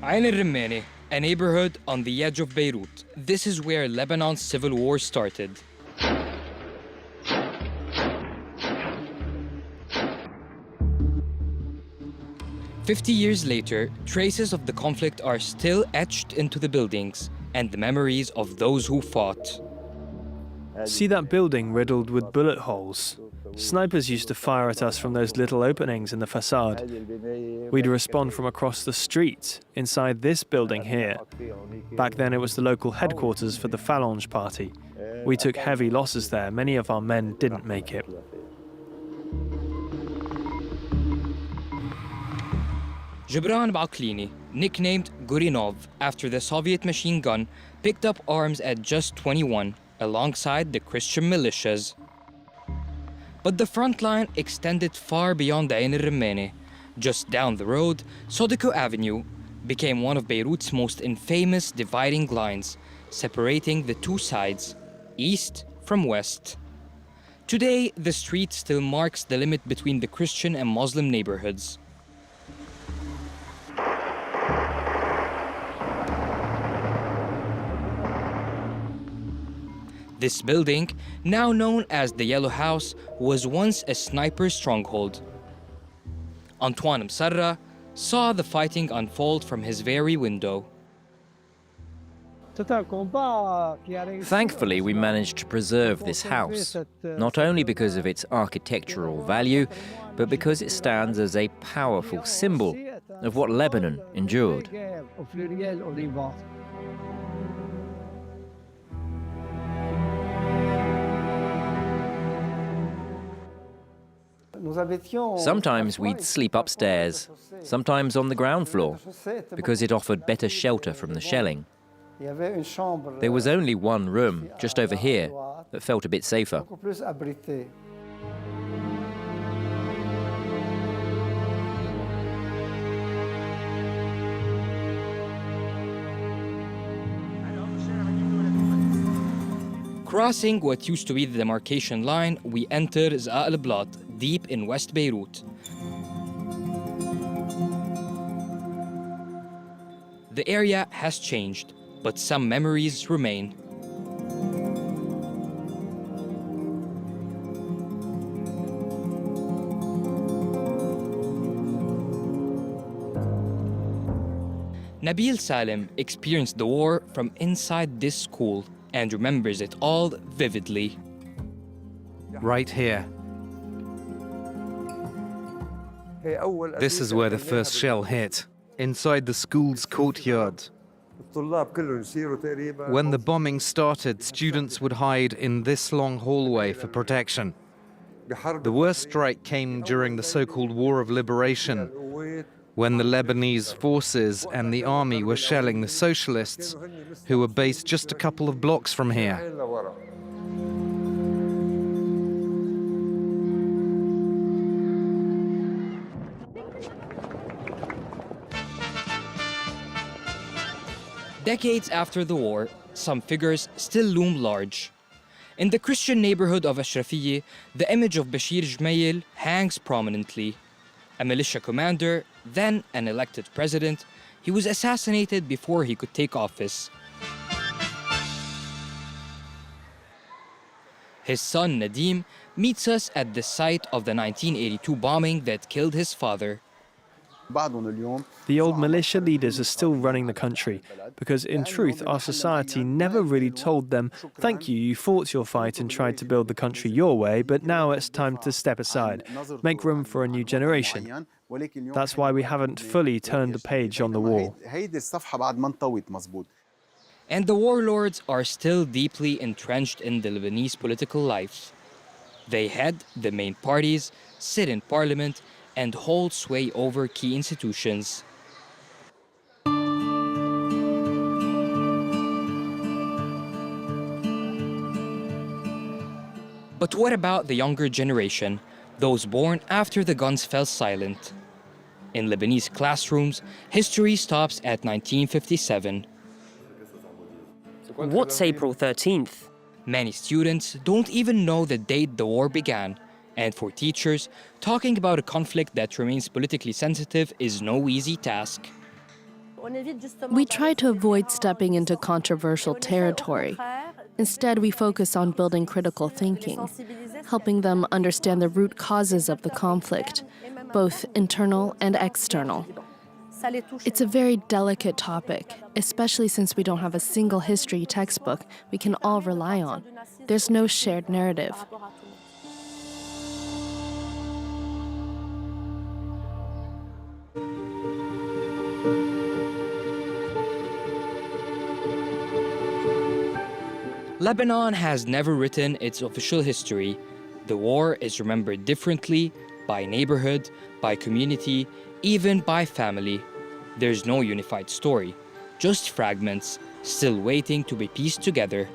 Ain al-Rimmani, a neighborhood on the edge of Beirut. This is where Lebanon's civil war started. "50 years later, traces of the conflict are still etched into the buildings and the memories of those who fought. See that building riddled with bullet holes? Snipers used to fire at us from those little openings in the facade. We'd respond from across the street, inside this building here. Back then it was the local headquarters for the Phalange party. We took heavy losses there. Many of our men didn't make it. Gibran Baqlini, nicknamed Gurinov after the Soviet machine gun, picked up arms at just 21 alongside the Christian militias. But the front line extended far beyond Ain al-Rimmani. Just down the road, Sodiko Avenue became one of Beirut's most infamous dividing lines, separating the two sides, east from west. Today, the street still marks the limit between the Christian and Muslim neighborhoods. This building, now known as the Yellow House, was once a sniper stronghold. Antoine Msarra saw the fighting unfold from his very window. Thankfully, we managed to preserve this house, not only because of its architectural value, but because it stands as a powerful symbol of what Lebanon endured. Sometimes we'd sleep upstairs, sometimes on the ground floor, because it offered better shelter from the shelling. There was only one room, just over here, that felt a bit safer. Crossing what used to be the demarcation line, we enter Zaa al-Blat, deep in West Beirut. The area has changed, but some memories remain. Nabil Salem experienced the war from inside this school and remembers it all vividly. Right here. This is where the first shell hit, inside the school's courtyard. When the bombing started, students would hide in this long hallway for protection. The worst strike came during the so-called War of Liberation, when the Lebanese forces and the army were shelling the socialists, who were based just a couple of blocks from here. Decades after the war, some figures still loom large. In the Christian neighborhood of Ashrafiyeh, the image of Bashir Jmayel hangs prominently. A militia commander, then an elected president, he was assassinated before he could take office. His son Nadim meets us at the site of the 1982 bombing that killed his father. The old militia leaders are still running the country, because in truth our society never really told them, thank you, you fought your fight and tried to build the country your way, but now it's time to step aside, make room for a new generation. That's why we haven't fully turned the page on the war. And the warlords are still deeply entrenched in the Lebanese political life. They head the main parties, sit in parliament, and hold sway over key institutions. But what about the younger generation, those born after the guns fell silent? In Lebanese classrooms, history stops at 1957. What's April 13th? Many students don't even know the date the war began. And for teachers, talking about a conflict that remains politically sensitive is no easy task. We try to avoid stepping into controversial territory. Instead, we focus on building critical thinking, helping them understand the root causes of the conflict, both internal and external. It's a very delicate topic, especially since we don't have a single history textbook we can all rely on. There's no shared narrative. Lebanon has never written its official history. The war is remembered differently by neighborhood, by community, even by family. There's no unified story, just fragments still waiting to be pieced together.